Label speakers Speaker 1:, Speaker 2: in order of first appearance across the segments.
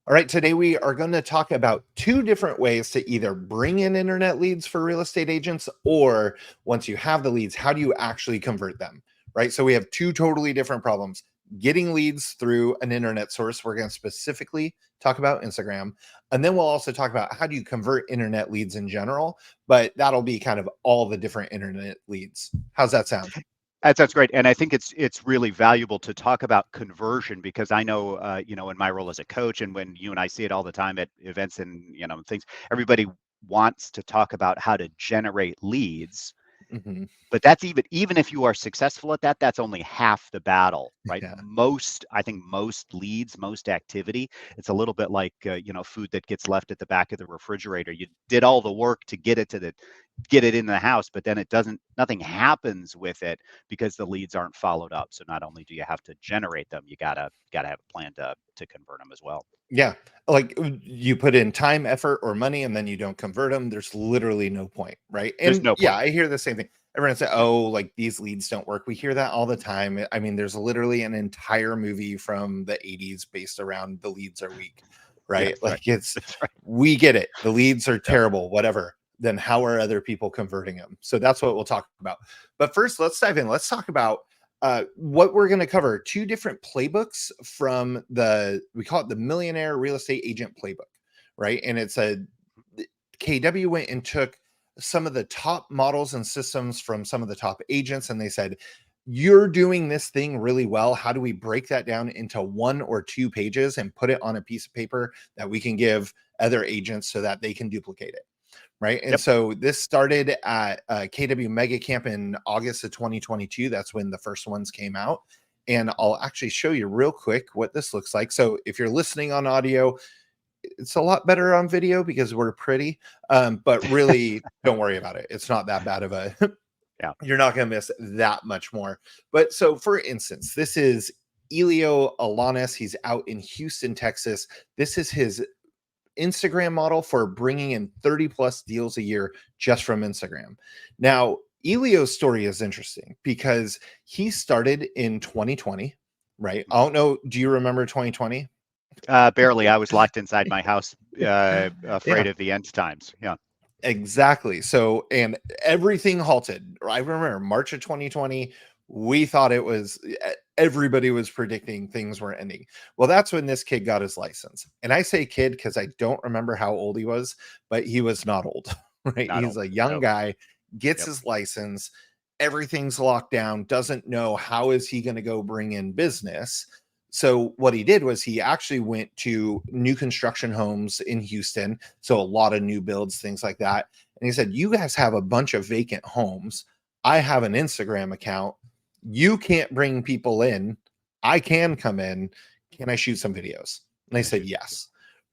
Speaker 1: All right, today we are going to talk about two different ways to either bring in internet leads for real estate agents, or once you have the leads, how do you actually convert them? Right. So we have two totally different problems. Getting leads through an internet source. We're going to specifically talk about Instagram. And then we'll also talk about how do you convert internet leads in general, but that'll be kind of all the different internet leads. How's that sound?
Speaker 2: That sounds great, and I think it's really valuable to talk about conversion because I know, in my role as a coach, and when you and I see it all the time at events and things, everybody wants to talk about how to generate leads,
Speaker 1: Mhm.
Speaker 2: but that's even if you are successful at that, that's only half the battle, right?
Speaker 1: Yeah.
Speaker 2: I think most leads, most activity, it's a little bit like food that gets left at the back of the refrigerator. You did all the work to get it in the house, but then nothing happens with it because the leads aren't followed up. So not only do you have to generate them, you gotta have a plan to convert them as well.
Speaker 1: Yeah, like, you put in time, effort, or money, and then you don't convert them. There's literally no point, right?
Speaker 2: There's
Speaker 1: And,
Speaker 2: no
Speaker 1: yeah,
Speaker 2: point.
Speaker 1: I hear the same thing. Everyone say, "Oh, like, these leads don't work." We hear that all the time. I mean, there's literally an entire movie from the '80s based around "The leads are weak,"
Speaker 2: Yeah,
Speaker 1: right?
Speaker 2: that's right.
Speaker 1: Like, it's
Speaker 2: That's right.
Speaker 1: we get it. The leads are
Speaker 2: Yeah.
Speaker 1: terrible, whatever. Then how are other people converting them? So that's what we'll talk about. But first, let's dive in. Let's talk about what we're going to cover two different playbooks from we call it the Millionaire Real Estate Agent Playbook, right? And it's KW went and took some of the top models and systems from some of the top agents, and they said, you're doing this thing really well. How do we break that down into 1 or 2 pages and put it on a piece of paper that we can give other agents so that they can duplicate it? Right. And
Speaker 2: Yep.
Speaker 1: so this started at KW Mega Camp in August of 2022. That's when the first ones came out. And I'll actually show you real quick what this looks like. So if you're listening on audio, it's a lot better on video because we're pretty. But really, don't worry about it. It's not that bad of a,
Speaker 2: Yeah.
Speaker 1: you're not going to miss that much more. But so for instance, this is Elio Alanis. He's out in Houston, Texas. This is his Instagram model for bringing in 30 plus deals a year just from Instagram. Now, Elio's story is interesting because he started in 2020, right? I
Speaker 2: Mhm.
Speaker 1: don't know. Do you remember 2020?
Speaker 2: Barely. I was locked inside my house,
Speaker 1: Yeah,
Speaker 2: afraid of the end times. Yeah.
Speaker 1: exactly. So, and everything halted. I remember March of 2020, we thought it was, everybody was predicting things were ending. Well, that's when this kid got his license. And I say kid because I don't remember how old he was, but he was not old, right?
Speaker 2: Not
Speaker 1: He's
Speaker 2: old.
Speaker 1: a young
Speaker 2: No.
Speaker 1: guy, gets
Speaker 2: Yep.
Speaker 1: his license, everything's locked down, doesn't know how is he going to go bring in business. So what he did was he actually went to new construction homes in Houston, so a lot of new builds, things like that. And he said, "You guys have a bunch of vacant homes. I have an Instagram account. You can't bring people in. I can come in. Can I shoot some videos?" And they
Speaker 2: Can I
Speaker 1: said,
Speaker 2: shoot?
Speaker 1: "Yes."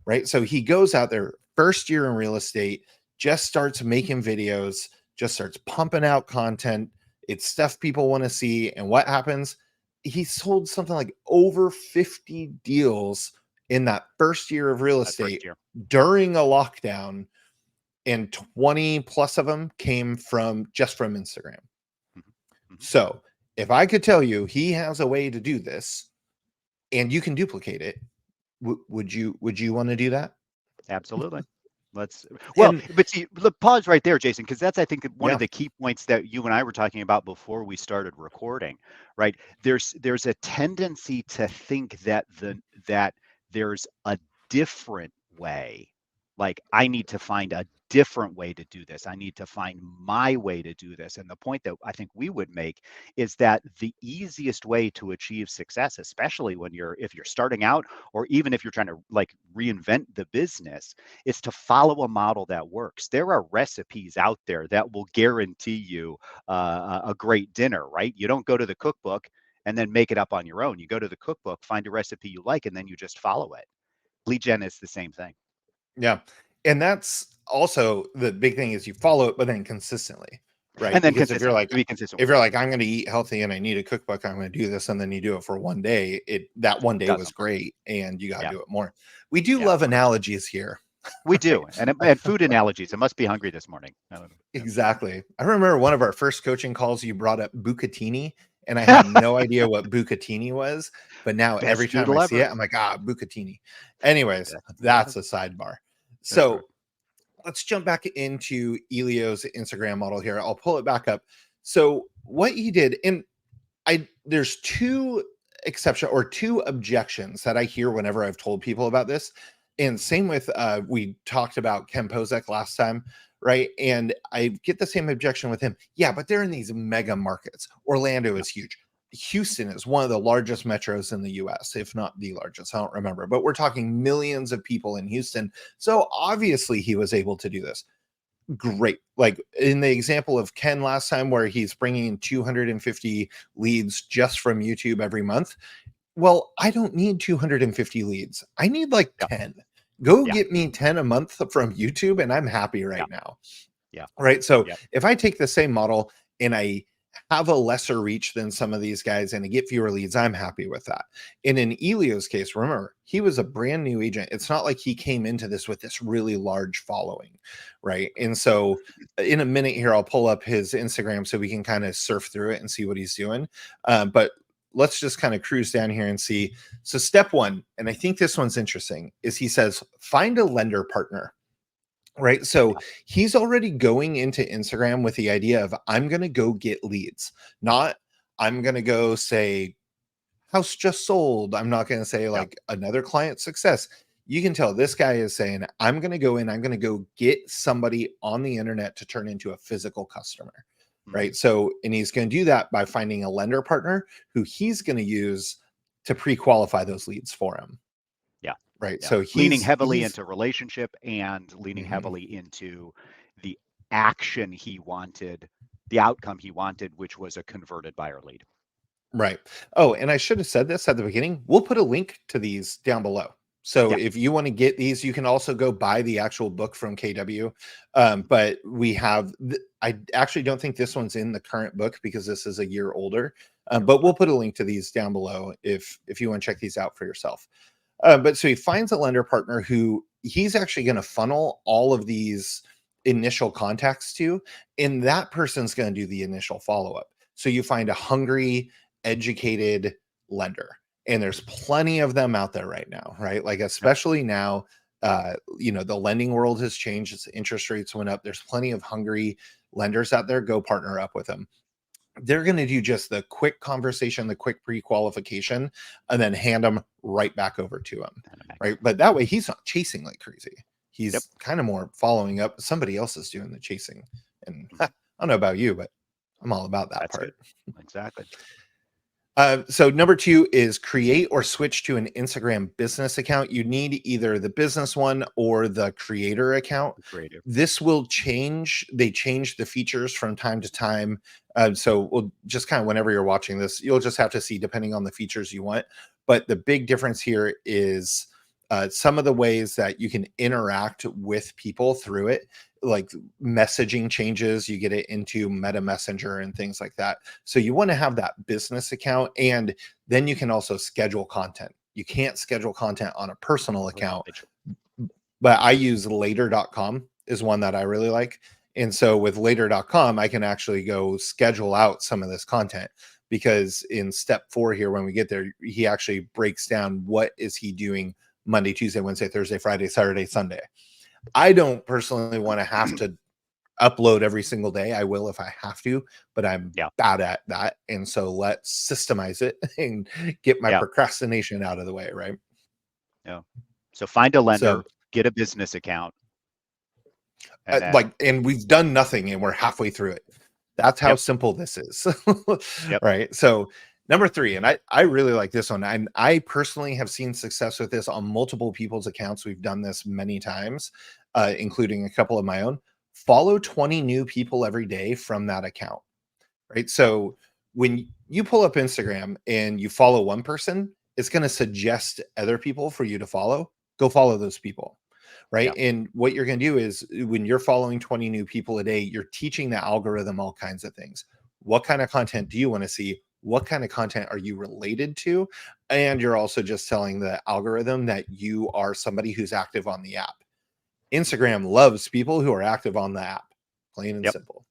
Speaker 1: Right. So he goes out there, first year in real estate, just starts making videos, just starts pumping out content. It's stuff people want to see. And what happens? He sold something like over 50 deals in that first year of real
Speaker 2: That first
Speaker 1: estate
Speaker 2: year.
Speaker 1: during a lockdown, and 20 plus of them came from just from Instagram.
Speaker 2: Mhm. Mhm.
Speaker 1: So, if I could tell you he has a way to do this and you can duplicate it, would you want to do that?
Speaker 2: Absolutely. Let's well,
Speaker 1: And
Speaker 2: but see, look, pause right there, Jason, because that's I think one of
Speaker 1: yeah,
Speaker 2: the key points that you and I were talking about before we started recording, right? There's a tendency to think that there's a different way. Like I need to find a different way to do this. I need to find my way to do this. And the point that I think we would make is that the easiest way to achieve success, especially when if you're starting out or even if you're trying to like reinvent the business, is to follow a model that works. There are recipes out there that will guarantee you a great dinner, right? You don't go to the cookbook and then make it up on your own. You go to the cookbook, find a recipe you like, and then you just follow it. Lead gen is the same thing.
Speaker 1: yeah. And that's also the big thing is you follow it, but then consistently, right?
Speaker 2: And then
Speaker 1: Because if you're
Speaker 2: consistent,
Speaker 1: like,
Speaker 2: to be consistent with it.
Speaker 1: I'm going to eat healthy and I need a cookbook, I'm going to do this, and then you do it for one day, that one day was
Speaker 2: Doesn't work.
Speaker 1: great, and you got to
Speaker 2: Yeah.
Speaker 1: do it more. We do
Speaker 2: Yeah.
Speaker 1: love analogies here,
Speaker 2: We
Speaker 1: right?
Speaker 2: do. And food analogies. I must be hungry this morning. I don't know.
Speaker 1: Exactly. I remember one of our first coaching calls, you brought up bucatini, and I had no idea what bucatini was, But now
Speaker 2: Best
Speaker 1: every time
Speaker 2: doodle
Speaker 1: I see it,
Speaker 2: ever.
Speaker 1: I'm like, Bucatini. Anyways,
Speaker 2: Yeah.
Speaker 1: that's a sidebar.
Speaker 2: That's right.
Speaker 1: So let's jump back into Elio's Instagram model here. I'll pull it back up. So what he did, and there's two objections that I hear whenever I've told people about this. And same with we talked about Ken Pozek last time, right? And I get the same objection with him. Yeah, but they're in these mega markets. Orlando is huge. Houston is one of the largest metros in the US, if not the largest. I don't remember, but we're talking millions of people in Houston. So obviously he was able to do this. Great. Like in the example of Ken last time, where he's bringing in 250 leads just from YouTube every month. Well, I don't need 250 leads. I need like
Speaker 2: Yeah.
Speaker 1: 10. Go
Speaker 2: Yeah.
Speaker 1: get me 10 a month from YouTube, and I'm happy
Speaker 2: Yeah.
Speaker 1: right now.
Speaker 2: Yeah.
Speaker 1: Right. So
Speaker 2: Yeah.
Speaker 1: if I take the same model and I have a lesser reach than some of these guys and I get fewer leads, I'm happy with that. And in Elio's case, remember, he was a brand new agent. It's not like he came into this with this really large following. Right. And so in a minute here, I'll pull up his Instagram so we can kind of surf through it and see what he's doing. But let's just kind of cruise down here and see. So step one, and I think this one's interesting, is he says, find a lender partner. Right. So he's already going into Instagram with the idea of I'm going to go get leads, not I'm going to go say house just sold. I'm not going to say like another client success. You can tell this guy is saying, I'm going to go in, I'm going to go get somebody on the internet to turn into a physical customer. Right. So, and he's going to do that by finding a lender partner who he's going to use to pre-qualify those leads for him.
Speaker 2: Yeah.
Speaker 1: Right.
Speaker 2: Yeah.
Speaker 1: So
Speaker 2: leaning heavily into relationship and leaning
Speaker 1: Mhm.
Speaker 2: heavily into the action he wanted, the outcome he wanted, which was a converted buyer lead.
Speaker 1: Right. Oh, and I should have said this at the beginning. We'll put a link to these down below. So if you want to get these, you can also go buy the actual book from KW. But we have, I actually don't think this one's in the current book because this is a year older. But we'll put a link to these down below if you want to check these out for yourself. But so he finds a lender partner who he's actually going to funnel all of these initial contacts to, and that person's going to do the initial follow-up. So you find a hungry, educated lender, and there's plenty of them out there right now, right? Like especially now, the lending world has changed. Its interest rates went up. There's plenty of hungry lenders out there. Go partner up with them. They're going to do just the quick conversation, the quick pre-qualification, and then hand them right back over to him, right? But that way he's not chasing like crazy. He's kind of more following up. Somebody else is doing the chasing. And I don't know about you, but I'm all about that part.
Speaker 2: Good. Exactly.
Speaker 1: So number 2 is create or switch to an Instagram business account. You need either the business one or the creator account. This will change. They change the features from time to time. So we'll just kind of, whenever you're watching this, you'll just have to see depending on the features you want. But the big difference here is some of the ways that you can interact with people through it, like messaging changes. You get it into Meta Messenger and things like that. So you want to have that business account, and then you can also schedule content. You can't schedule content on a personal account, but I use later.com is one that I really like. And so with later.com, I can actually go schedule out some of this content, because in step 4 here, when we get there, he actually breaks down what is he doing Monday, Tuesday, Wednesday, Thursday, Friday, Saturday, Sunday. I don't personally want to have to upload every single day. I will if I have to, but I'm bad at that. And so let's systemize it and get my procrastination out of the way, right?
Speaker 2: Yeah. So find a lender, get a business account.
Speaker 1: And we've done nothing and we're halfway through it. That's how simple this is. Right. So number 3, and I really like this one. And I personally have seen success with this on multiple people's accounts. We've done this many times, including a couple of my own. Follow 20 new people every day from that account. Right. So when you pull up Instagram and you follow one person, it's going to suggest other people for you to follow. Go follow those people. Right. And what you're going to do is, when you're following 20 new people a day, you're teaching the algorithm all kinds of things. What kind of content do you want to see? What kind of content are you related to? And you're also just telling the algorithm that you are somebody who's active on the app. Instagram loves people who are active on the app, plain and simple.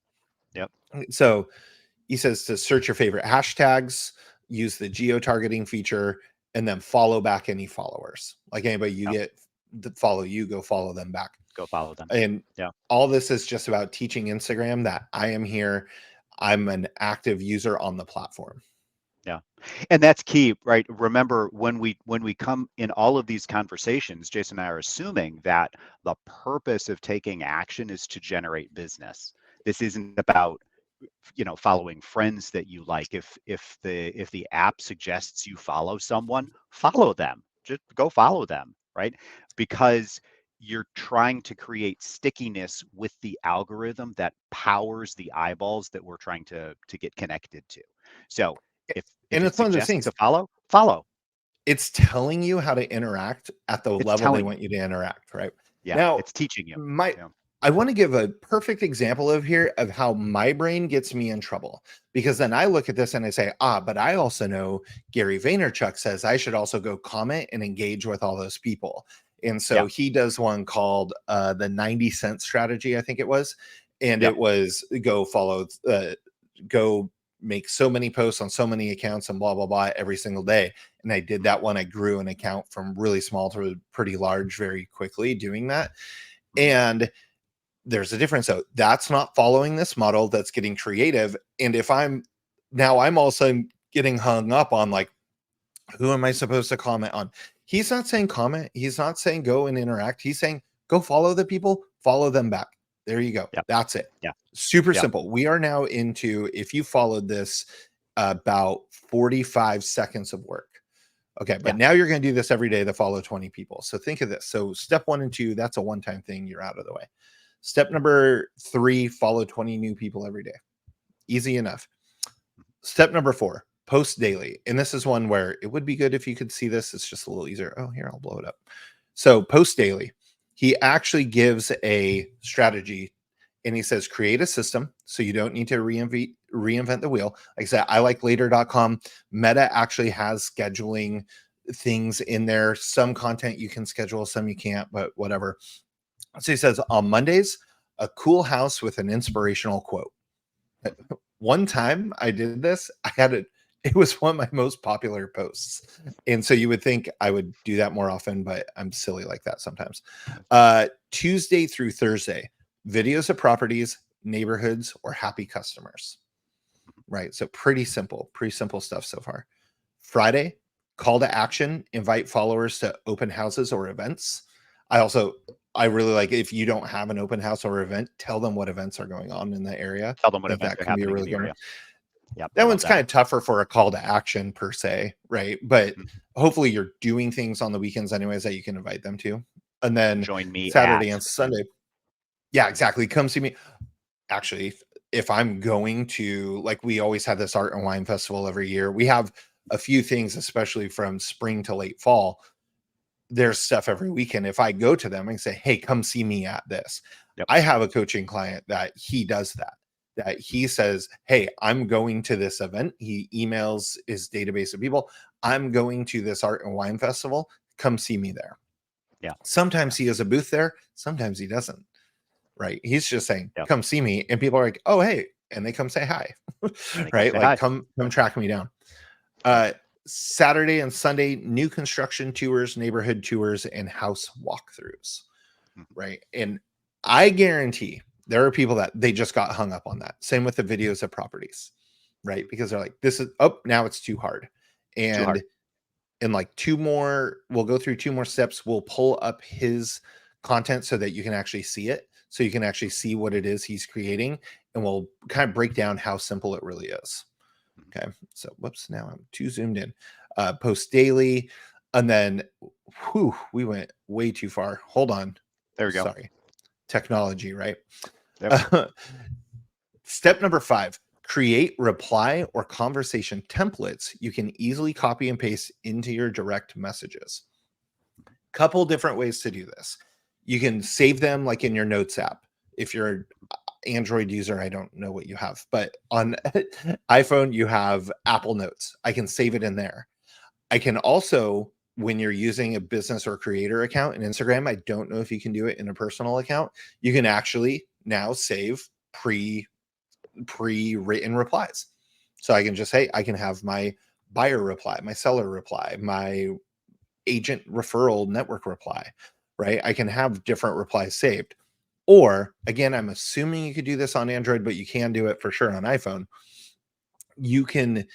Speaker 1: So he says to search your favorite hashtags, use the geo-targeting feature, and then follow back any followers. Like anybody you
Speaker 2: Yeah.
Speaker 1: get that follow you, go follow them back.
Speaker 2: Go follow them.
Speaker 1: And
Speaker 2: Yeah.
Speaker 1: all this is just about teaching Instagram that I am here. I'm an active user on the platform.
Speaker 2: Yeah. And that's key, right? Remember, when we come in all of these conversations, Jason and I are assuming that the purpose of taking action is to generate business. This isn't about, following friends that you like. If the app suggests you follow someone, follow them. Just go follow them, right? Because you're trying to create stickiness with the algorithm that powers the eyeballs that we're trying to get connected to. So if
Speaker 1: And
Speaker 2: it
Speaker 1: it's one of those
Speaker 2: suggests
Speaker 1: things,
Speaker 2: to follow.
Speaker 1: it's telling you how to interact at the
Speaker 2: It's
Speaker 1: level they
Speaker 2: telling
Speaker 1: want you to interact, right?
Speaker 2: Yeah,
Speaker 1: Now,
Speaker 2: it's teaching you.
Speaker 1: my
Speaker 2: Yeah.
Speaker 1: I want to give a perfect example of how my brain gets me in trouble, because then I look at this and I say, but I also know Gary Vaynerchuk says I should also go comment and engage with all those people. And so
Speaker 2: Yeah.
Speaker 1: he does one called the 90-cent strategy, I think it was. And
Speaker 2: Yeah.
Speaker 1: it was go make so many posts on so many accounts and blah, blah, blah every single day. And I did that when I grew an account from really small to pretty large very quickly doing that. And there's a difference. So that's not following this model, that's getting creative. And if I'm also getting hung up on like, who am I supposed to comment on? He's not saying comment. He's not saying go and interact. He's saying go follow the people, follow them back. There you go.
Speaker 2: Yeah.
Speaker 1: That's it.
Speaker 2: Yeah.
Speaker 1: Super
Speaker 2: Yeah.
Speaker 1: simple. We are now into, if you followed this, about 45 seconds of work. Okay. But now you're going to do this every day to follow 20 people. So think of this. So step 1 and 2, that's a one-time thing. You're out of the way. Step number 3, follow 20 new people every day. Easy enough. Step number 4, post daily. And this is one where it would be good if you could see this. It's just a little easier. Oh, here, I'll blow it up. So post daily. He actually gives a strategy, and he says, create a system so you don't need to reinvent the wheel. Like I said, I like later.com. Meta actually has scheduling things in there. Some content you can schedule, some you can't, but whatever. So he says, on Mondays, a cool house with an inspirational quote. One time I did this, it was one of my most popular posts. And so you would think I would do that more often, but I'm silly like that sometimes. Tuesday through Thursday, videos of properties, neighborhoods, or happy customers. Right. So pretty simple stuff so far. Friday, call to action, invite followers to open houses or events. I really like, if you don't have an open house or event, tell them what events are going on in the area.
Speaker 2: Tell them what events
Speaker 1: That
Speaker 2: are
Speaker 1: can be a
Speaker 2: happening in
Speaker 1: really
Speaker 2: the
Speaker 1: good one.
Speaker 2: area. Yeah,
Speaker 1: That one's kind of tougher for a call to action per se, right? But hopefully you're doing things on the weekends anyways that you can invite them to. And then
Speaker 2: join me
Speaker 1: Saturday and Sunday. Yeah, exactly. Come see me. Actually, if I'm going to, like, we always have this art and wine festival every year. We have a few things, especially from spring to late fall. There's stuff every weekend. If I go to them and say, hey, come see me at this.
Speaker 2: Yep.
Speaker 1: I have a coaching client that he does that he says, hey, I'm going to this event. He emails his database of people. I'm going to this art and wine festival. Come see me there.
Speaker 2: Yeah.
Speaker 1: Sometimes he has a booth there. Sometimes he doesn't. Right. He's just saying,
Speaker 2: Yep.
Speaker 1: come see me. And people are like, oh, hey. And they come say hi. Right. Like,
Speaker 2: hi.
Speaker 1: come track me down. Saturday and Sunday, new construction tours, neighborhood tours, and house walkthroughs. Right. And I guarantee there are people that they just got hung up on that. Same with the videos of properties. Right. Because they're like, now it's too hard. And in like we'll go through 2 more steps. We'll pull up his content so that you can actually see it. So you can actually see what it is he's creating. And we'll kind of break down how simple it really is. Okay. So whoops, now I'm too zoomed in. Post daily. And then we went way too far. Hold on.
Speaker 2: There we go.
Speaker 1: Sorry. Technology, right?
Speaker 2: Yep.
Speaker 1: Step number 5, create reply or conversation templates you can easily copy and paste into your direct messages. Couple different ways to do this. You can save them like in your notes app. If you're an Android user, I don't know what you have, but on iPhone, you have Apple Notes. I can save it in there. I can also, when you're using a business or creator account in Instagram, I don't know if you can do it in a personal account. You can actually now save pre-written replies. So I can just say, I can have my buyer reply, my seller reply, my agent referral network reply, right? I can have different replies saved. Or again, I'm assuming you could do this on Android, but you can do it for sure on iPhone. You can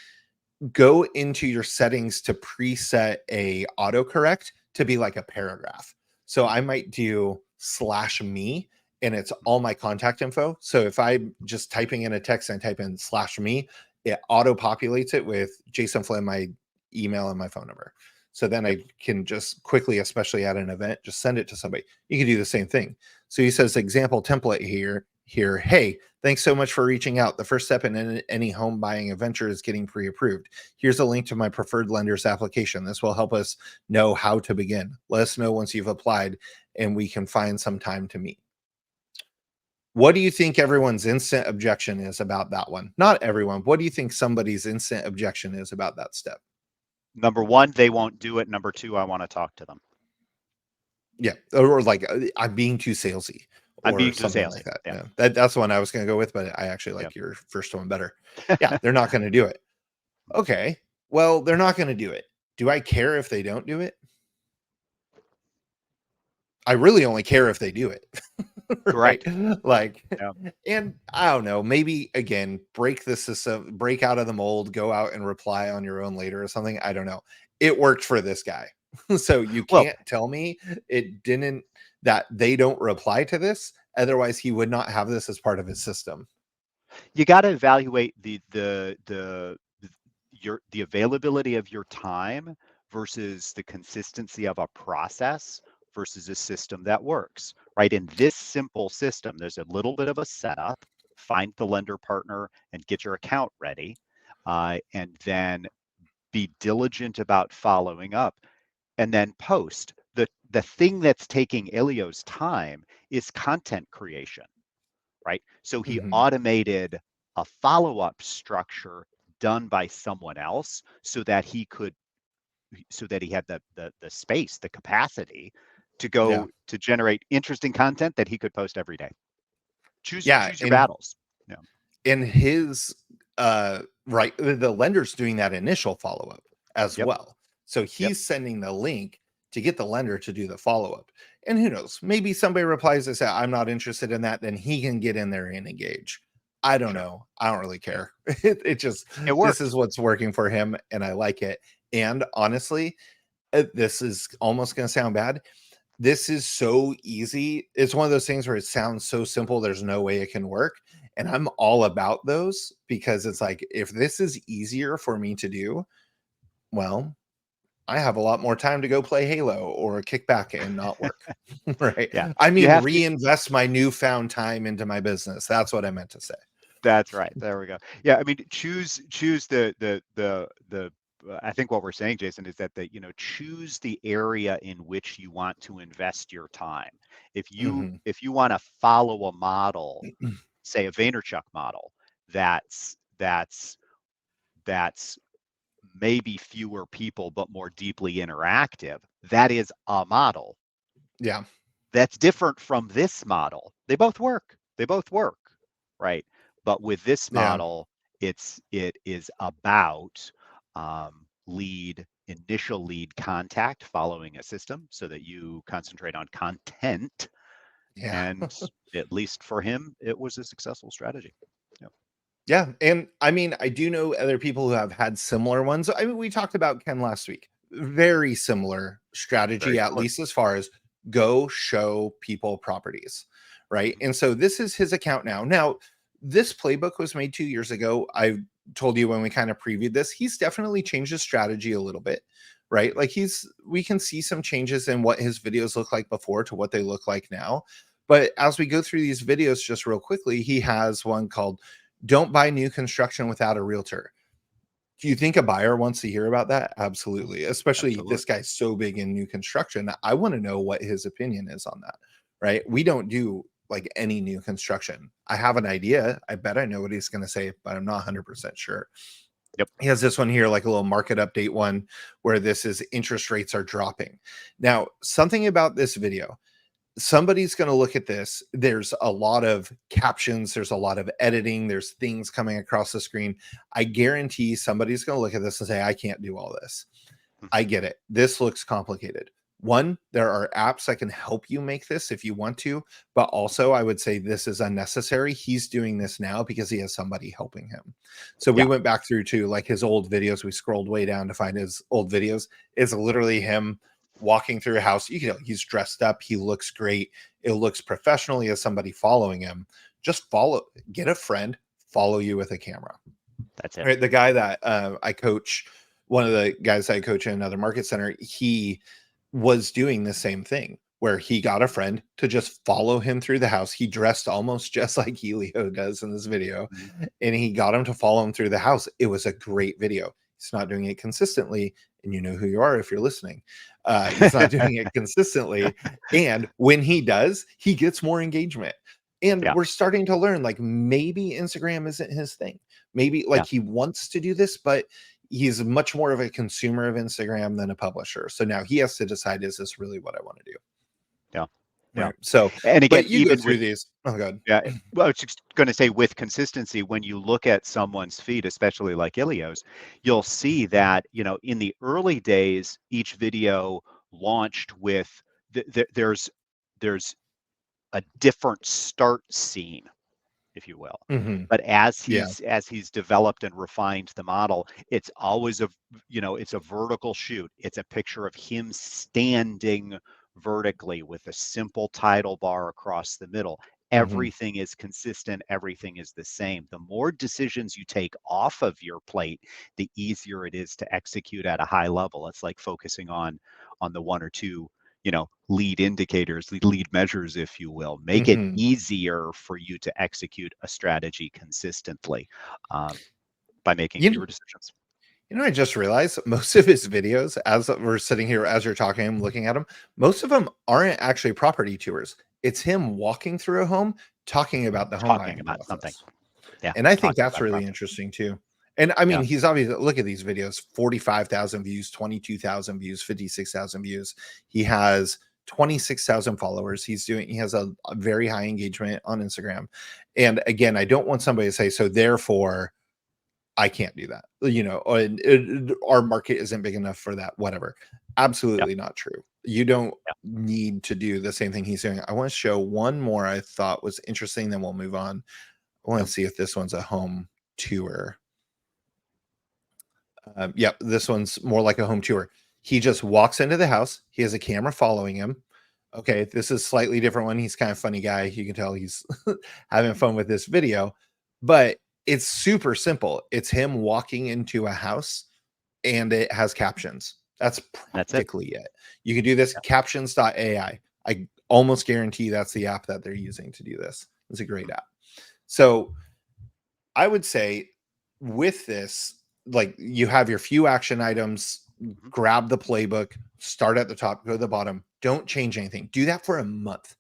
Speaker 1: go into your settings to preset a autocorrect to be like a paragraph. So I might do /me and it's all my contact info. So if I'm just typing in a text and type in /me, it auto populates it with Jason Flynn, my email and my phone number. So then I can just quickly, especially at an event, just send it to somebody. You can do the same thing. So he says example template here. Hey, thanks so much for reaching out. The first step in any home buying venture is getting pre-approved. Here's a link to my preferred lender's application. This will help us know how to begin. Let us know once you've applied and we can find some time to meet. What do you think everyone's instant objection is about that one? Not everyone. What do you think somebody's instant objection is about that step?
Speaker 2: Number one, they won't do it. Number two, I want to talk to them.
Speaker 1: Yeah. Or like, I'm being too salesy.
Speaker 2: I'm being
Speaker 1: Or
Speaker 2: too
Speaker 1: something
Speaker 2: salesy.
Speaker 1: like that.
Speaker 2: Yeah.
Speaker 1: That's the one I was going to go with, but I actually like your first one better. Yeah, they're not going to do it. Okay, well, they're not going to do it. Do I care if they don't do it? I really only care if they do it. Right?
Speaker 2: Correct.
Speaker 1: Like,
Speaker 2: Yeah.
Speaker 1: and I don't know, maybe again, break the system, break out of the mold, go out and reply on your own later or something. I don't know. It worked for this guy. So you can't tell me it didn't, that they don't reply to this. Otherwise, he would not have this as part of his system.
Speaker 2: You got to evaluate the availability of your time versus the consistency of a process versus a system that works, right? In this simple system, there's a little bit of a setup, find the lender partner and get your account ready, and then be diligent about following up, and then post. The thing that's taking Elio's time is content creation, right? So he automated a follow-up structure done by someone else so that he had the space, the capacity to go to generate interesting content that he could post every day. Choose your battles. Yeah.
Speaker 1: In his right, the lender's doing that initial follow-up as well. So he's sending the link to get the lender to do the follow-up. And who knows, maybe somebody replies and say, I'm not interested in that, then he can get in there and engage. I don't know. I don't really care. It just, this is what's working for him and I like it. And honestly, this is almost going to sound bad. This is so easy. It's one of those things where it sounds so simple, there's no way it can work. And I'm all about those because it's like, if this is easier for me to do, well, I have a lot more time to go play Halo or kick back and not work. Right.
Speaker 2: Yeah.
Speaker 1: I mean, reinvest my newfound time into my business. That's what I meant to say.
Speaker 2: That's right. There we go. Yeah. I mean, choose the I think what we're saying, Jason, is that choose the area in which you want to invest your time. If you want to follow a model, say a Vaynerchuk model, that's maybe fewer people but more deeply interactive, that is a model.
Speaker 1: Yeah.
Speaker 2: That's different from this model. They both work, right? But with this model, it is about initial lead contact following a system so that you concentrate on content. And at least for him, it was a successful strategy.
Speaker 1: Yeah. And I mean, I do know other people who have had similar ones. I mean, we talked about Ken last week. Very similar strategy, at least as far as go show people properties. Right. And so this is his account now. Now, this playbook was made 2 years ago. I told you when we kind of previewed this, he's definitely changed his strategy a little bit. Right. Like we can see some changes in what his videos look like before to what they look like now. But as we go through these videos, just real quickly, he has one called "Don't Buy New Construction Without a Realtor." Do you think a buyer wants to hear about that? Absolutely. Especially this guy's so big in new construction. I want to know what his opinion is on that, right? We don't do like any new construction. I have an idea. I bet I know what he's going to say, but I'm not 100% sure.
Speaker 2: Yep.
Speaker 1: He has this one here, like a little market update one where this is interest rates are dropping. Now, something about this video, somebody's going to look at this. There's a lot of captions, there's a lot of editing, there's things coming across the screen. I guarantee somebody's going to look at this and say, I can't do all this. I
Speaker 2: Mhm.
Speaker 1: get it. This looks complicated. One, there are apps that can help you make this if you want to, but also I would say this is unnecessary. He's doing this now because he has somebody helping him. So we
Speaker 2: Yeah.
Speaker 1: went back through to like his old videos. We scrolled way down to find his old videos. It's literally him walking through a house. You know, he's dressed up, he looks great, it looks professional. He has somebody following him. Just follow, get a friend, follow you with a camera.
Speaker 2: That's it.
Speaker 1: Right. The guy that I coach, one of the guys I coach in another market center, he was doing the same thing where he got a friend to just follow him through the house. He dressed almost just like Helio does in this video,
Speaker 2: Mhm.
Speaker 1: and he got him to follow him through the house. It was a great video. He's not doing it consistently, and you know who you are if you're listening. He's not doing it consistently, and when he does, he gets more engagement. And
Speaker 2: Yeah.
Speaker 1: we're starting to learn like maybe Instagram isn't his thing. Maybe
Speaker 2: Yeah.
Speaker 1: like he wants to do this, but he's much more of a consumer of Instagram than a publisher. So now he has to decide, is this really what I want to do?
Speaker 2: Yeah. Yeah.
Speaker 1: Right. So,
Speaker 2: And again,
Speaker 1: but you go
Speaker 2: even
Speaker 1: through
Speaker 2: with
Speaker 1: these. Oh, God.
Speaker 2: yeah, well, I was just going to say with consistency, when you look at someone's feed, especially like Ilio's, you'll see that, in the early days, each video launched with there's a different start scene, if you will.
Speaker 1: Hmm.
Speaker 2: But as
Speaker 1: Yeah.
Speaker 2: he's developed and refined the model, it's always it's a vertical shoot. It's a picture of him standing vertically with a simple title bar across the middle.
Speaker 1: Hmm.
Speaker 2: Everything is consistent, everything is the same. The more decisions you take off of your plate, the easier it is to execute at a high level. It's like focusing on the one or two lead indicators, lead measures, if you will, make it
Speaker 1: Hmm.
Speaker 2: easier for you to execute a strategy consistently um, by making
Speaker 1: You,
Speaker 2: fewer decisions.
Speaker 1: I just realized most of his videos, as we're sitting here, as you're talking, I'm looking at them, most of them aren't actually property tours. It's him walking through a home, talking about the home
Speaker 2: Talking
Speaker 1: buying
Speaker 2: about something.
Speaker 1: process.
Speaker 2: Yeah.
Speaker 1: And I think
Speaker 2: Talking
Speaker 1: that's
Speaker 2: about a
Speaker 1: really
Speaker 2: process.
Speaker 1: interesting too. And I mean,
Speaker 2: Yeah.
Speaker 1: he's obviously, look at these videos, 45,000 views, 22,000 views, 56,000 views. He has 26,000 followers. He has a very high engagement on Instagram. And again, I don't want somebody to say, so therefore I can't do that, or our market isn't big enough for that, whatever.
Speaker 2: Yeah.
Speaker 1: Absolutely not true. You don't
Speaker 2: Yeah.
Speaker 1: need to do the same thing he's doing. I want to show one more I thought was interesting, then we'll move on. I want
Speaker 2: Yeah.
Speaker 1: to see if this one's a home tour. Yep, this one's more like a home tour. He just walks into the house. He has a camera following him. Okay, this is slightly different one. He's kind of funny guy. You can tell he's having fun with this video, but it's super simple. It's him walking into a house and it has captions. That's
Speaker 2: That's it.
Speaker 1: practically it. You can do this
Speaker 2: Yeah.
Speaker 1: captions.ai. I almost guarantee that's the app that they're using to do this. It's a great app. So I would say with this, like you have your few action items,
Speaker 2: Mhm.
Speaker 1: grab the playbook, start at the top, go to the bottom. Don't change anything. Do that for a month.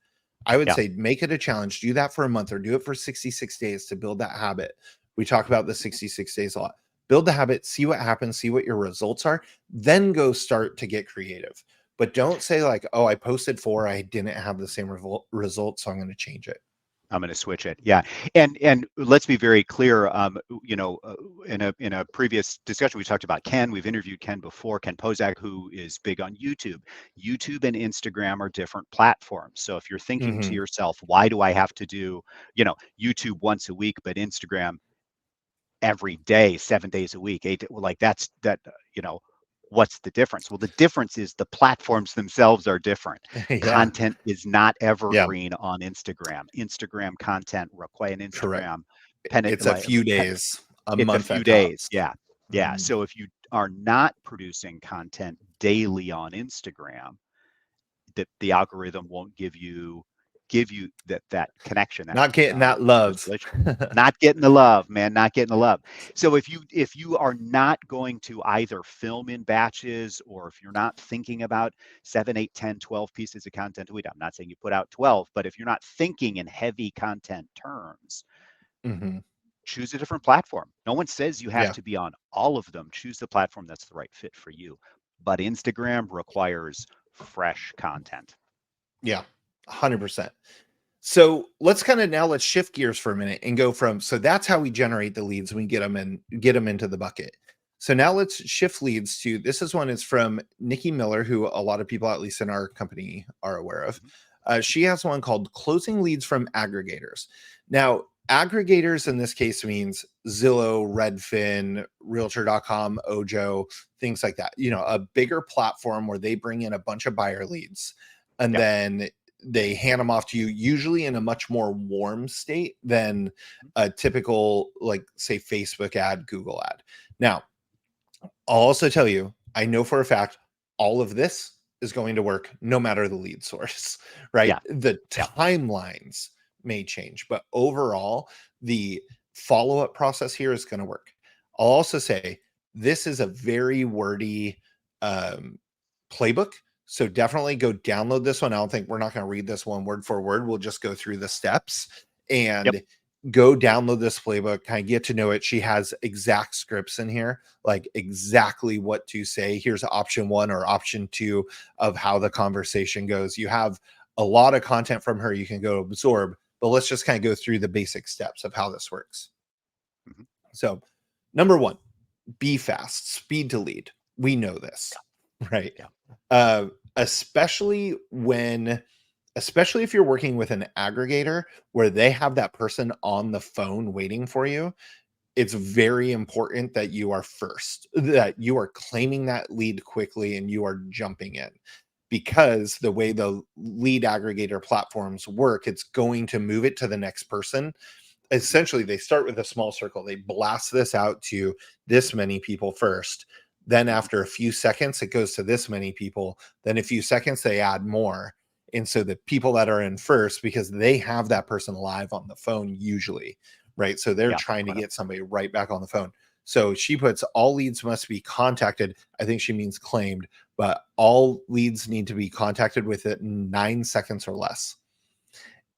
Speaker 1: I would
Speaker 2: Yeah.
Speaker 1: say make it a challenge. Do that for a month or do it for 66 days to build that habit. We talk about the 66 days a lot. Build the habit, see what happens, see what your results are, then go start to get creative. But don't say, like, oh, I posted 4, I didn't have the same results, so I'm going to change it.
Speaker 2: I'm going to switch it. Yeah, and let's be very clear. In a previous discussion, we talked about Ken. We've interviewed Ken before, Ken Pozak, who is big on YouTube. YouTube and Instagram are different platforms. So if you're thinking to
Speaker 1: Hmm.
Speaker 2: yourself, why do I have to do, YouTube once a week, but Instagram every day, 7 days a week, like what's the difference? Well, the difference is the platforms themselves are different.
Speaker 1: Yeah.
Speaker 2: Content is not
Speaker 1: Yeah.
Speaker 2: evergreen on Instagram. Instagram content require an
Speaker 1: Correct.
Speaker 2: Instagram
Speaker 1: It's a few days, a
Speaker 2: it's a
Speaker 1: month
Speaker 2: few
Speaker 1: at
Speaker 2: days.
Speaker 1: tops.
Speaker 2: Yeah. Yeah.
Speaker 1: Mhm.
Speaker 2: So if you are not producing content daily on Instagram, the algorithm won't give you that connection, that
Speaker 1: Not getting that love.
Speaker 2: relationship. Not getting the love, man, not getting the love. So if you are not going to either film in batches, or if you're not thinking about 7, 8, 10, 12 pieces of content a week, I'm not saying you put out 12, but if you're not thinking in heavy content terms,
Speaker 1: Mhm.
Speaker 2: choose a different platform. No one says you have
Speaker 1: Yeah.
Speaker 2: to be on all of them. Choose the platform that's the right fit for you. But Instagram requires fresh content.
Speaker 1: Yeah. 100%. So let's let's shift gears for a minute and go from, so that's how we generate the leads. We get them into the bucket. So now let's shift leads to, this is one is from Nikki Miller, who a lot of people, at least in our company, are aware of.
Speaker 2: Mhm.
Speaker 1: She has one called closing leads from aggregators. Now, aggregators in this case means Zillow, Redfin, Realtor.com, Ojo, things like that. A bigger platform where they bring in a bunch of buyer leads and
Speaker 2: Yep.
Speaker 1: then they hand them off to you, usually in a much more warm state than a typical, like, say, Facebook ad, Google ad. Now, I'll also tell you, I know for a fact all of this is going to work no matter the lead source, right?
Speaker 2: Yeah.
Speaker 1: The
Speaker 2: Yeah.
Speaker 1: timelines may change, but overall, the follow up process here is going to work. I'll also say this is a very wordy playbook. So definitely go download this one. I don't think we're not going to read this one word for word. We'll just go through the steps
Speaker 2: Yep.
Speaker 1: and go download this playbook, kind of get to know it. She has exact scripts in here, like exactly what to say. Here's option 1 or option 2 of how the conversation goes. You have a lot of content from her you can go absorb, but let's just kind of go through the basic steps of how this works.
Speaker 2: Mhm.
Speaker 1: So, number 1, be fast, speed to lead. We know this, right?
Speaker 2: Yeah.
Speaker 1: Uh, especially if you're working with an aggregator where they have that person on the phone waiting for you. It's very important that you are first, that you are claiming that lead quickly and you are jumping in, because the way the lead aggregator platforms work, it's going to move it to the next person. Essentially, they start with a small circle. They blast this out to this many people first. Then
Speaker 2: Mhm.
Speaker 1: after a few seconds, it goes to this many people. Then a few seconds, they add more. And so the people that are in first, because they have that person live on the phone usually, right? So they're
Speaker 2: Yeah.
Speaker 1: trying to
Speaker 2: Got it.
Speaker 1: get somebody right back on the phone. So she puts all leads must be contacted. I think she means claimed, but all leads need to be contacted within 9 seconds or less.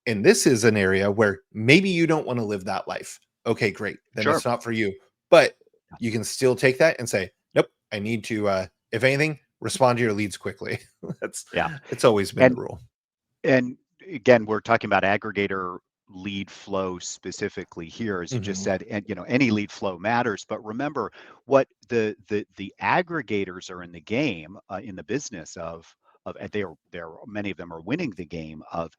Speaker 1: And this is an area where maybe you don't want to live that life. Okay, great. Then
Speaker 2: Sure.
Speaker 1: it's not for you. But
Speaker 2: Yeah.
Speaker 1: you can still take that and say, nope, I need to, if anything, respond to your leads quickly. That's
Speaker 2: Yeah.
Speaker 1: it's always been the
Speaker 2: And
Speaker 1: rule.
Speaker 2: and again, we're talking about aggregator lead flow specifically here, as you just
Speaker 1: Mhm.
Speaker 2: said, and any lead flow matters. But remember, what the aggregators are in the game, in the business of, and they're many of them are winning the game of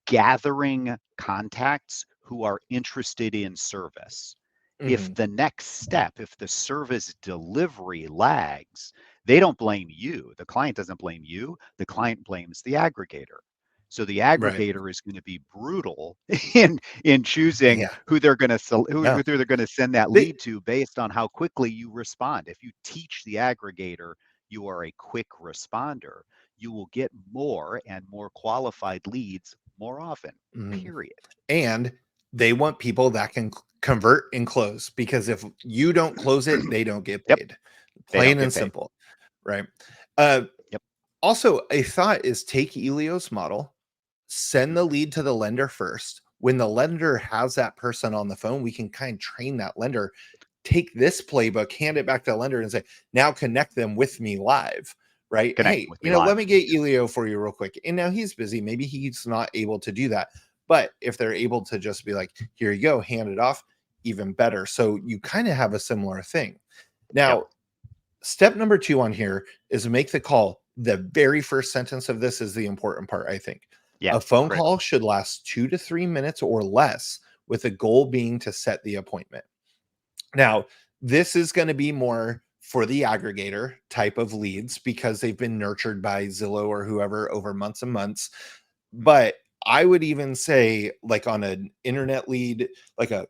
Speaker 2: gathering contacts who are interested in service. If
Speaker 1: Mhm.
Speaker 2: the next step, if the service delivery lags, they don't blame you. The client doesn't blame you. The client blames the aggregator. So the
Speaker 1: Right.
Speaker 2: aggregator is going to be brutal in choosing
Speaker 1: Yeah.
Speaker 2: who they're going to who
Speaker 1: No.
Speaker 2: they're going to send that
Speaker 1: They
Speaker 2: lead to based on how quickly you respond. If you teach the aggregator you are a quick responder, you will get more and more qualified leads more often.
Speaker 1: mhm.
Speaker 2: Period.
Speaker 1: And they want people that can convert and close, because if you don't close it, they don't get
Speaker 2: Yep,
Speaker 1: paid.
Speaker 2: they don't
Speaker 1: Plain
Speaker 2: get
Speaker 1: and
Speaker 2: paid.
Speaker 1: simple, right? Uh,
Speaker 2: Yep.
Speaker 1: Also, a thought is take Elio's model, send the
Speaker 2: Mhm.
Speaker 1: lead to the lender first. When the lender has that person on the phone, we can kind of train that lender. Take this playbook, hand it back to the lender, and say, now connect them with me live, right?
Speaker 2: Connect
Speaker 1: Hey,
Speaker 2: with me
Speaker 1: let
Speaker 2: live.
Speaker 1: me get Elio for you real quick. And now he's busy. Maybe he's not able to do that. But if they're able to just be like, here you go, hand it off, even better. So you kind of have a similar thing.
Speaker 2: Yep.
Speaker 1: Now, step number 2 on here is make the call. The very first sentence of this is the important part, I think.
Speaker 2: Yeah.
Speaker 1: A phone call
Speaker 2: Critical.
Speaker 1: should last 2 to 3 minutes or less, with the goal being to set the appointment. Now, this is going to be more for the aggregator type of leads because they've been nurtured by Zillow or whoever over months and months.
Speaker 2: Mhm.
Speaker 1: But I would even say, like, on an internet lead, like a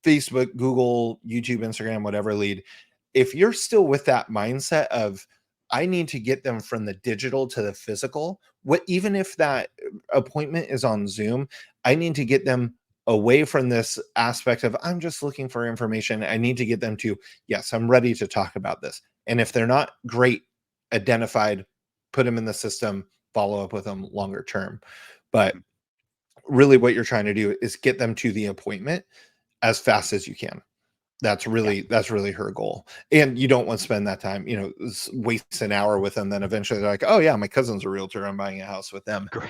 Speaker 1: Facebook, Google, YouTube, Instagram, whatever lead, if you're still with that mindset of, I need to get them from the digital to the physical, what, even if that appointment is on Zoom, I need to get them away from this aspect of, I'm just looking for information. I need to get them to, yes, I'm ready to talk about this. And if they're not great, identified, put them in the system, follow up with them longer term. But
Speaker 2: Mhm.
Speaker 1: really, what you're trying to do is get them to the appointment as fast as you can.
Speaker 2: Yeah.
Speaker 1: That's really her goal. And you don't want to spend that time, waste an hour with them. Then eventually they're like, oh yeah, my cousin's a realtor, I'm buying a house with them.
Speaker 2: Great.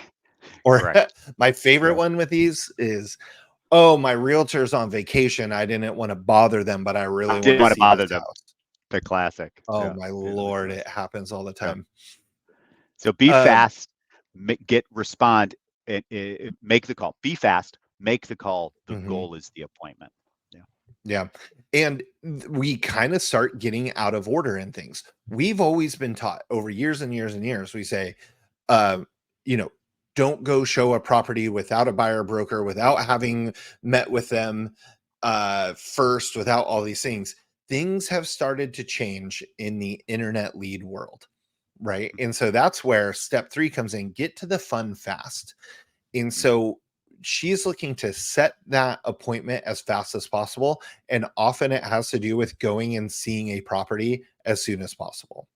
Speaker 1: Or
Speaker 2: Correct.
Speaker 1: my favorite
Speaker 2: Yeah.
Speaker 1: one with these is, oh, my realtor's on vacation. I didn't want to bother them, but I
Speaker 2: I
Speaker 1: really want
Speaker 2: didn't
Speaker 1: to
Speaker 2: want to
Speaker 1: see this
Speaker 2: bother them.
Speaker 1: house.
Speaker 2: The classic.
Speaker 1: Oh
Speaker 2: Yeah.
Speaker 1: my
Speaker 2: Yeah. The
Speaker 1: Lord,
Speaker 2: classic.
Speaker 1: it happens all the
Speaker 2: Yeah.
Speaker 1: time.
Speaker 2: So be
Speaker 1: Um,
Speaker 2: fast, respond, and make the call. Be fast, make the call. The
Speaker 1: mhm.
Speaker 2: goal is the appointment. Yeah.
Speaker 1: Yeah. And we kind of start getting out of order in things. We've always been taught over years and years and years. We say, uh, you know, don't go show a property without a buyer broker, without having met with them first, without all these things. Things have started to change in the internet lead world, right? And so that's where step 3 comes in. Get to the fun fast. And
Speaker 2: Mhm.
Speaker 1: so she's looking to set that appointment as fast as possible. And often it has to do with going and seeing a property as soon as possible.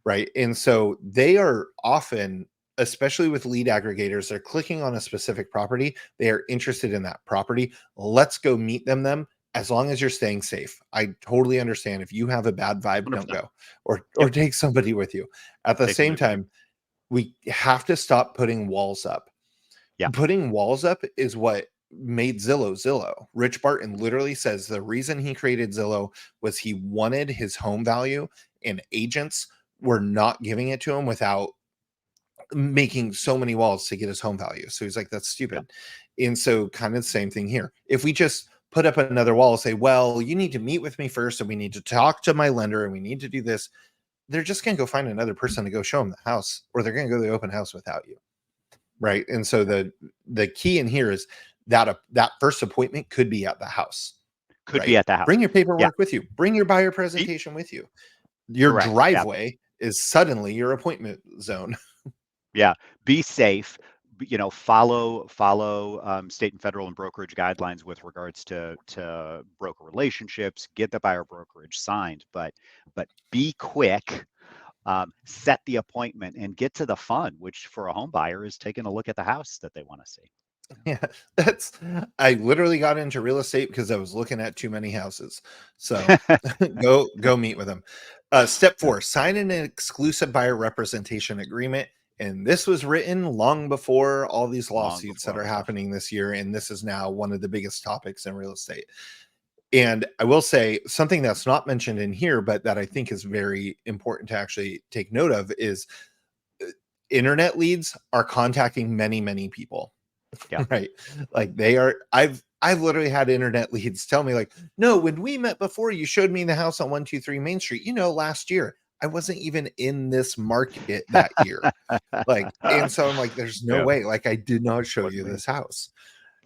Speaker 1: Right. And so they are often, especially with lead aggregators, they're clicking on a specific property. They are interested in that property. Let's go meet them. As long as you're staying safe. I totally understand. If you have a bad vibe, don't
Speaker 2: 100%.
Speaker 1: go, or
Speaker 2: Yep.
Speaker 1: take somebody with you. At the
Speaker 2: Take somebody
Speaker 1: same
Speaker 2: with you.
Speaker 1: time, we have to stop putting walls up.
Speaker 2: Yeah.
Speaker 1: Putting walls up is what made Zillow Zillow. Rich Barton literally says the reason he created Zillow was he wanted his home value, and agents were not giving it to him without making so many walls to get his home value. So he's like, that's
Speaker 2: Yeah.
Speaker 1: stupid. And so, kind of the same thing here. If we just put up another wall and say, well, you need to meet with me first, and we need to talk to my lender, and we need to do this, they're just going to go find another person to go show them the house, or they're going to go to the open house without you. Right. And so the key in here is that that first appointment could be at the house.
Speaker 2: Could be
Speaker 1: Right.
Speaker 2: at the house.
Speaker 1: Bring your
Speaker 2: Yeah.
Speaker 1: paperwork with you. Bring your buyer
Speaker 2: Be
Speaker 1: presentation with you. Your
Speaker 2: correct. Yeah.
Speaker 1: driveway is suddenly your appointment zone.
Speaker 2: Yeah. Be safe. Follow state and federal and brokerage guidelines with regards to broker relationships. Get the buyer brokerage signed, but be quick. Set the appointment and get to the fun, which for a home buyer is taking a look at the house that they want to see.
Speaker 1: Yeah, that's I literally got into real estate because I was looking at too many houses. So go meet with them. Step 4, sign an exclusive buyer representation agreement. And this was written long before all these
Speaker 2: Long
Speaker 1: lawsuits
Speaker 2: before
Speaker 1: that
Speaker 2: all
Speaker 1: are
Speaker 2: the stuff.
Speaker 1: happening this year. And this is now one of the biggest topics in real estate. And I will say something that's not mentioned in here, but that I think is very important to actually take note of is internet leads are contacting many, many people.
Speaker 2: Yeah.
Speaker 1: Right. Like I've literally had internet leads tell me like, no, when we met before, you showed me the house on 123 Main Street, last year. I wasn't even in this market that year. Like, and so I'm like, there's no
Speaker 2: Yeah.
Speaker 1: way. Like, I did not show
Speaker 2: Wasn't
Speaker 1: you
Speaker 2: me.
Speaker 1: this house.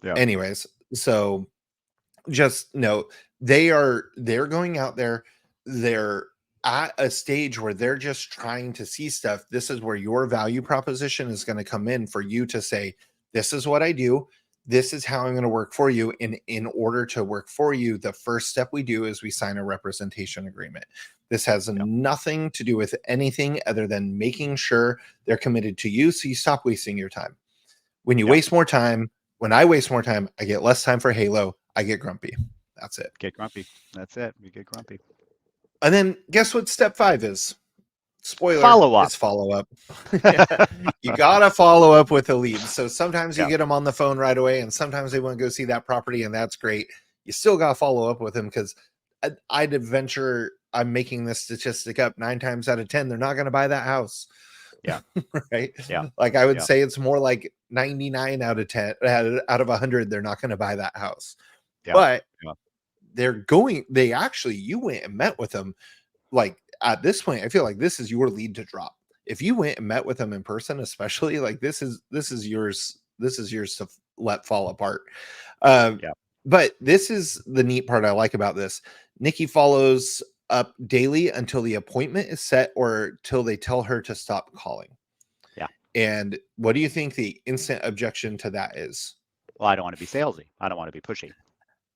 Speaker 2: Yeah.
Speaker 1: Anyways, so just know they're going out there, they're at a stage where they're just trying to see stuff. This is where your value proposition is going to come in for you to say, this is what I do, this is how I'm going to work for you. And in order to work for you, the first step we do is we sign a representation agreement. This has
Speaker 2: Yeah.
Speaker 1: nothing to do with anything other than making sure they're committed to you, so you stop wasting your time. When you
Speaker 2: Yeah.
Speaker 1: waste more time, when I waste more time, I get less time for Halo. I get grumpy. That's it.
Speaker 2: Get grumpy. That's it. You get grumpy.
Speaker 1: And then guess what step 5 is? Spoiler,
Speaker 2: Follow up.
Speaker 1: it's follow up. You got to follow up with the leads. So sometimes you
Speaker 2: Yeah.
Speaker 1: get them on the phone right away, and sometimes they want to go see that property, and that's great. You still got to follow up with them because I'd venture, I'm making this statistic up, 9 times out of 10, they're not going to buy that house.
Speaker 2: Yeah.
Speaker 1: Right.
Speaker 2: Yeah.
Speaker 1: Like I would
Speaker 2: Yeah.
Speaker 1: say it's more like 99 out of 10 out of 100, they're not going to buy that house.
Speaker 2: Yeah.
Speaker 1: But
Speaker 2: Yeah.
Speaker 1: they actually, you went and met with them. Like at this point, I feel like this is your lead to drop. If you went and met with them in person, especially, like this is yours to let fall apart.
Speaker 2: Yeah.
Speaker 1: But this is the neat part I like about this. Nikki follows up daily until the appointment is set or till they tell her to stop calling.
Speaker 2: Yeah.
Speaker 1: And what do you think the instant objection to that is?
Speaker 2: Well, I don't want to be salesy. I don't want to be pushy.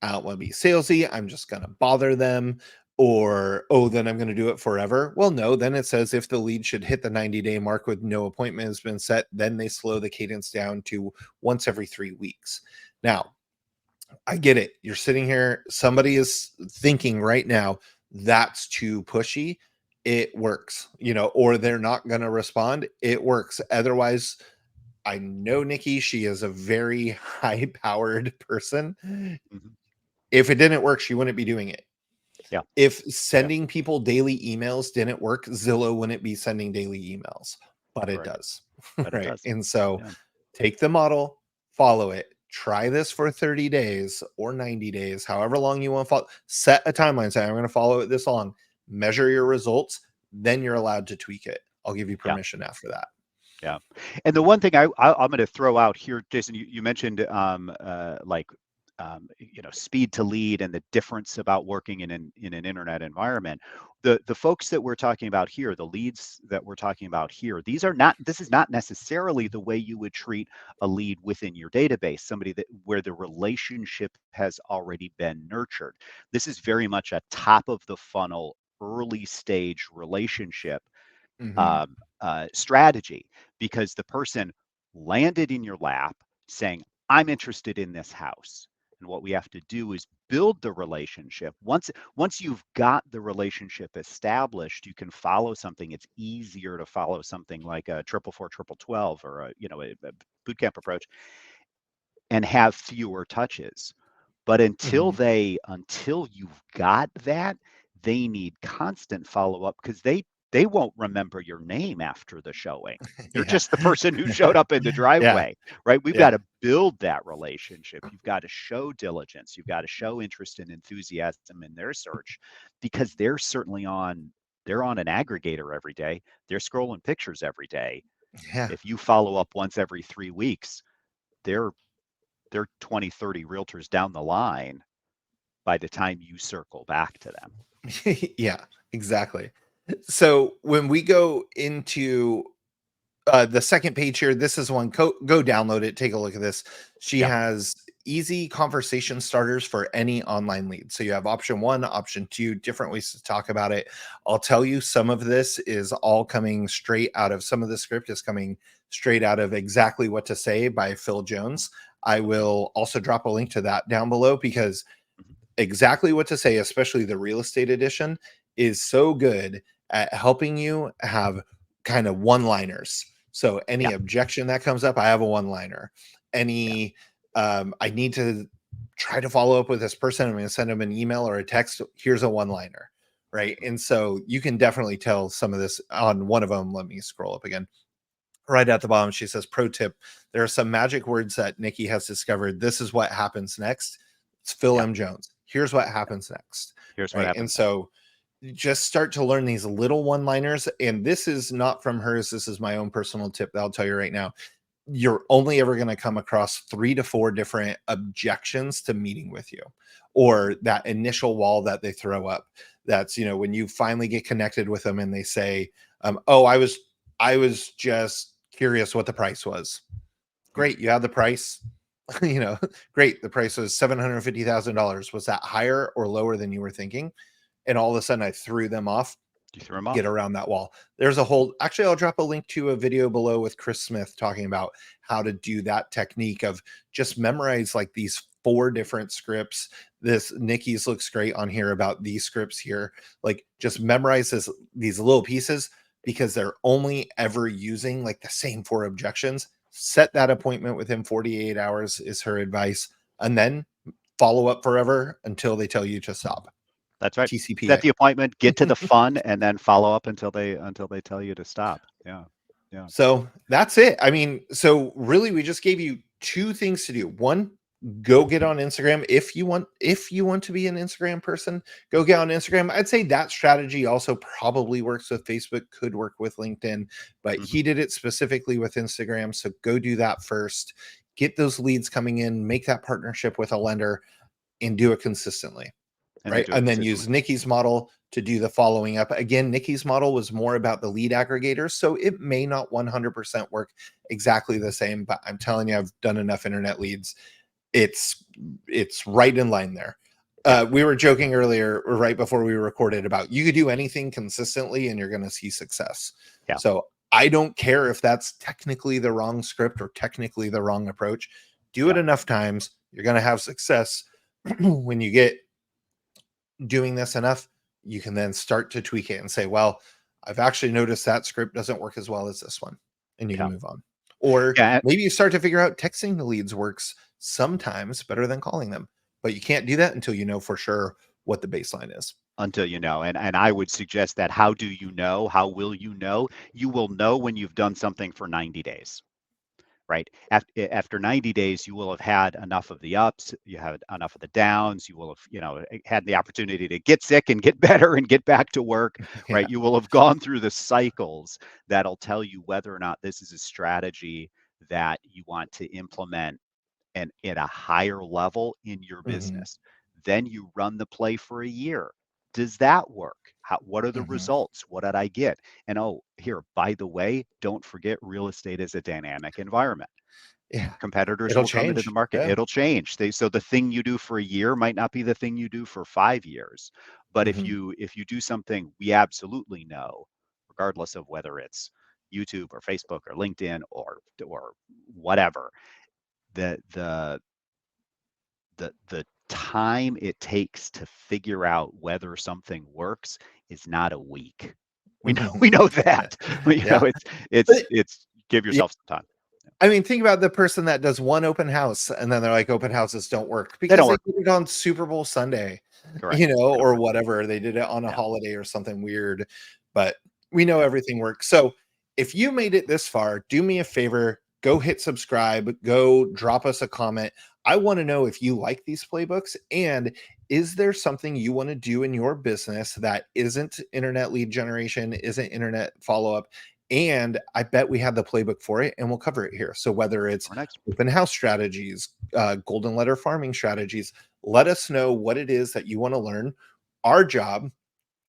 Speaker 1: I don't want to be salesy. I'm just going to bother them. Or, oh, then I'm going to do it forever. Well, no, then it says if the lead should hit the 90-day mark with no appointment has been set, then they slow the cadence down to once every 3 weeks. Now, I get it. You're sitting here, somebody is thinking right now, that's too pushy. It works, or they're not going to respond. It works. Otherwise, I know Nikki, she is a very high powered person.
Speaker 2: Mhm.
Speaker 1: If it didn't work, she wouldn't be doing it.
Speaker 2: Yeah.
Speaker 1: If sending people daily emails didn't work, Zillow wouldn't be sending daily emails, but it
Speaker 2: Correct.
Speaker 1: does.
Speaker 2: But it
Speaker 1: Right.
Speaker 2: does.
Speaker 1: And so
Speaker 2: Yeah.
Speaker 1: take the model, follow it, try this for 30 days or 90 days, however long you want to follow. Set a timeline. Say, I'm going to follow it this long, measure your results, then you're allowed to tweak it. I'll give you
Speaker 2: Yeah.
Speaker 1: permission after that.
Speaker 2: Yeah. And the one thing I'm going to throw out here, Jason, you mentioned like speed to lead and the difference about working in an internet environment. The folks that we're talking about here, the leads that we're talking about here, this is not necessarily the way you would treat a lead within your database, somebody that where the relationship has already been nurtured. This is very much a top of the funnel, early stage relationship
Speaker 1: Mhm.
Speaker 2: strategy, because the person landed in your lap saying, I'm interested in this house. And what we have to do is build the relationship. Once you've got the relationship established, you can follow something. It's easier to follow something like a 444 12 or a boot camp approach and have fewer touches. But
Speaker 1: Mhm.
Speaker 2: until you've got that, they need constant follow-up because they won't remember your name after the showing. You're
Speaker 1: Yeah.
Speaker 2: just the person who showed up in the
Speaker 1: Yeah.
Speaker 2: driveway, right? We've got
Speaker 1: Yeah.
Speaker 2: to build that relationship. You've got to show diligence. You've got to show interest and enthusiasm in their search because they're on an aggregator every day. They're scrolling pictures every day.
Speaker 1: Yeah.
Speaker 2: If you follow up once every 3 weeks, they're 20, 30 realtors down the line by the time you circle back to them.
Speaker 1: Yeah, exactly. So when we go into the second page here, this is one. Go download it. Take a look at this. She
Speaker 2: Yeah.
Speaker 1: has easy conversation starters for any online lead. So you have option 1, option 2, different ways to talk about it. I'll tell you, some of this is all coming straight out of some of the script is coming straight out of Exactly What to Say by Phil Jones. I
Speaker 2: Okay.
Speaker 1: will also drop a link to that down below because
Speaker 2: Mhm.
Speaker 1: Exactly What to Say, especially the real estate edition, is so good at helping you have kind of one liners. So
Speaker 2: Yeah.
Speaker 1: any objection that comes up, I have a one liner.
Speaker 2: Yeah.
Speaker 1: Any I need to try to follow up with this person, I'm going to send them an email or a text, here's a one liner, right?
Speaker 2: Mhm.
Speaker 1: And so you can definitely tell some of this on one of them. Let me scroll up again. Right at the bottom, she says, pro tip, there are some magic words that Nikki has discovered. This is what happens next. It's Phil
Speaker 2: Yeah.
Speaker 1: M. Jones. Here's what happens next.
Speaker 2: Here's what
Speaker 1: Right. And
Speaker 2: happens next.
Speaker 1: so just start to learn these little one liners. And this is not from hers. This is my own personal tip that I'll tell you right now. You're only ever going to come across 3 to 4 different objections to meeting with you,
Speaker 2: Mhm.
Speaker 1: or that initial wall that they throw up. That's, when you finally get connected with them and they say, oh, I was just curious what the price was.
Speaker 2: Mhm.
Speaker 1: Great, you have the price. you know, Great. The price was $750,000. Was that higher or lower than you were thinking? And all of a sudden, I threw them off.
Speaker 2: You threw them
Speaker 1: Get
Speaker 2: off.
Speaker 1: around that wall. There's a whole. Actually, I'll drop a link to a video below with Chris Smith talking about how to do that technique of just memorize like these 4 different scripts. This Nikki's looks great on here about these scripts here. Like just memorize these little pieces because they're only ever using like the same 4 objections. Set that appointment within 48 hours is her advice, and then follow up forever until they tell you to stop.
Speaker 2: That's right. Set
Speaker 1: TCPA.
Speaker 2: the appointment, get to the fun, and then follow up until they tell you to stop. Yeah. Yeah.
Speaker 1: So that's it. I mean, so really we just gave you 2 things to do. One, go get on Instagram if you want to be an Instagram person, go get on Instagram. I'd say that strategy also probably works with Facebook, could work with LinkedIn, but
Speaker 2: Mhm.
Speaker 1: he did it specifically with Instagram. So go do that first. Get those leads coming in, make that partnership with a lender and do it consistently.
Speaker 2: And then
Speaker 1: Right.
Speaker 2: do it
Speaker 1: And then
Speaker 2: consistently.
Speaker 1: use Nikki's model to do the following up. Again, Nikki's model was more about the lead aggregators. So it may not 100% work exactly the same, but I'm telling you, I've done enough internet leads. It's it's right in line there.
Speaker 2: Yeah.
Speaker 1: We were joking earlier, or right before we recorded, about you could do anything consistently and you're going to see success.
Speaker 2: Yeah.
Speaker 1: So I don't care if that's technically the wrong script or technically the wrong approach. Do it
Speaker 2: Yeah.
Speaker 1: enough times, you're going to have success. When you get doing this enough, you can then start to tweak it and say, well, I've actually noticed that script doesn't work as well as this one. And you can
Speaker 2: Yeah.
Speaker 1: move on. Or
Speaker 2: Yeah,
Speaker 1: maybe you start to figure out texting the leads works sometimes better than calling them, but you can't do that until you know for sure what the baseline is.
Speaker 2: until you know. And I would suggest that how do you know? How will you know? You will know when you've done something for 90 days. Right. After 90 days, you will have had enough of the ups, you have enough of the downs, you will have, had the opportunity to get sick and get better and get back to work, right?
Speaker 1: Yeah.
Speaker 2: You will have gone through the cycles that'll tell you whether or not this is a strategy that you want to implement and at a higher level in your
Speaker 1: Hmm.
Speaker 2: business. Then you run the play for a year. Does that work? What are the
Speaker 1: Hmm.
Speaker 2: results? What did I get? And oh, here, by the way, don't forget real estate is a dynamic environment.
Speaker 1: Yeah.
Speaker 2: Competitors
Speaker 1: It'll
Speaker 2: will come into the
Speaker 1: change.
Speaker 2: market.
Speaker 1: Yeah.
Speaker 2: It'll change. So the thing you do for a year might not be the thing you do for 5 years. But if
Speaker 1: Hmm.
Speaker 2: you do something we absolutely know, regardless of whether it's YouTube or Facebook or LinkedIn or whatever, the the time it takes to figure out whether something works is not a week. We know
Speaker 1: Hmm.
Speaker 2: we know that.
Speaker 1: Yeah.
Speaker 2: It's it's
Speaker 1: But
Speaker 2: it's give
Speaker 1: yeah,
Speaker 2: yourself some time.
Speaker 1: I mean, think about the person that does one open house and then they're like, open houses don't work
Speaker 2: They
Speaker 1: because
Speaker 2: don't
Speaker 1: they
Speaker 2: work.
Speaker 1: did it on Super Bowl Sunday,
Speaker 2: Correct. They don't
Speaker 1: or
Speaker 2: work.
Speaker 1: whatever. They did it on a
Speaker 2: Yeah.
Speaker 1: holiday or something weird, but we know
Speaker 2: Yeah.
Speaker 1: everything works. So if you made it this far, do me a favor, go hit subscribe, go drop us a comment. I want to know if you like these playbooks, and is there something you want to do in your business that isn't internet lead generation, isn't internet follow up? And I bet we have the playbook for it and we'll cover it here. So whether it's
Speaker 2: Or next.
Speaker 1: open house strategies, golden letter farming strategies, let us know what it is that you want to learn. Our job,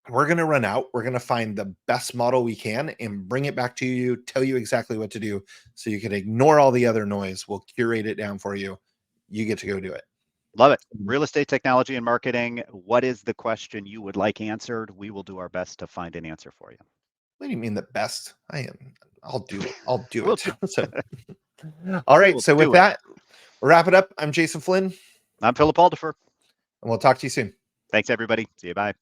Speaker 1: we're going to run out. We're going to find the best model we can and bring it back to you, tell you exactly what to do so you can ignore all the other noise. We'll curate it down for you. You get to go do it.
Speaker 2: Love it. Real estate technology and marketing. What is the question you would like answered? We will do our best to find an answer for you.
Speaker 1: What do you mean the best? I'll do it. I'll do
Speaker 2: We'll
Speaker 1: it.
Speaker 2: do,
Speaker 1: So, all
Speaker 2: we
Speaker 1: right.
Speaker 2: will
Speaker 1: So with
Speaker 2: do it.
Speaker 1: that, wrap it up. I'm Jason Flynn,
Speaker 2: I'm Philip Aldifer.
Speaker 1: and we'll talk to you soon.
Speaker 2: Thanks, everybody. See you. Bye.